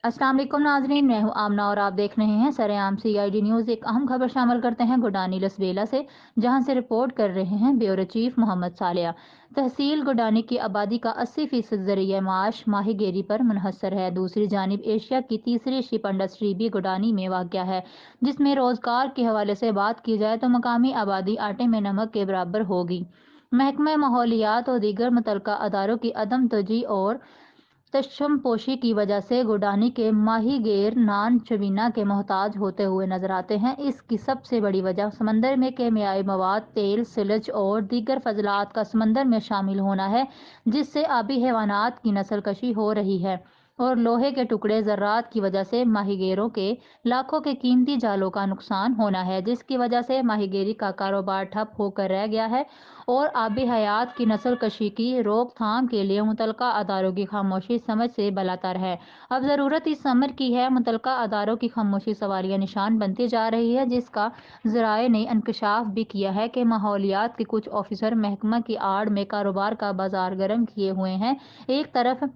अस्सलाम वालेकुम नाजरीन, मैं हूं आमना और आप देख रहे हैं सरेआम CID न्यूज़। एक अहम खबर शामिल करते हैं गुडानी लसबेला से, जहां से रिपोर्ट कर रहे हैं ब्यूरो चीफ मोहम्मद सालिया। तहसील गुडानी की आबादी का 80% ज़रिए माश माहीगीरी पर मुनहसर है। दूसरी जानिब एशिया की तीसरी शिप इंडस्ट्री भी गुडानी में वाक़या है, जिसमें रोज़गार के हवाले से बात की जाए तो मकामी आबादी आटे में नमक के बराबर होगी। महकमा माहौलियात और दीगर मुतल्लिका अदारों की अदम तवज्जो और तशम्पोशी की वजह से गुडानी के माहीगीर नान चबीना के मोहताज होते हुए नजर आते हैं। इसकी सबसे बड़ी वजह समंदर में केमियाई मवाद, तेल, सिलज और दीगर फजलात का समंदर में शामिल होना है, जिससे आबी हैवानात की नस्ल कशी हो रही है और लोहे के टुकड़े ज़र्रात की वजह से माहीगीरों के लाखों के कीमती जालों का नुकसान होना है, जिसकी वजह से माहीगीरी का कारोबार ठप होकर रह गया है और आबी हयात की नस्ल कशी की रोकथाम के लिए मुतल्लिका अदारों की खामोशी समझ से बलातर है। अब ज़रूरत इस अमर की है। मुतल्लिका अदारों की खामोशी सवालिया निशान बनती जा रही है, जिसका ज़राए ने इंकशाफ भी किया है कि माहौलियात के कुछ ऑफिसर महकमा की आड़ में कारोबार का बाजार गर्म किए हुए हैं। एक तरफ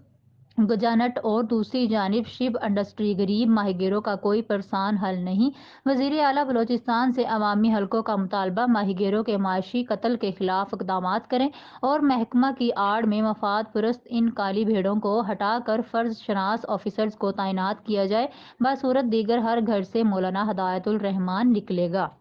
गुजानट और दूसरी जानिब शिप इंडस्ट्री। गरीब माहीगीरों का कोई परेशान हल नहीं। वज़ीर आला बलोचिस्तान से अवामी हलकों का मुतालबा माहीगीरों के माशी कत्ल के खिलाफ इक़दाम करें और महकमा की आड़ में मफाद परस्त इन काली भेड़ों को हटा कर फ़र्ज शनास ऑफिसर्स को तैनात किया जाए। बसूरत दीगर हर घर से मौलाना हिदायतुल रहमान निकलेगा।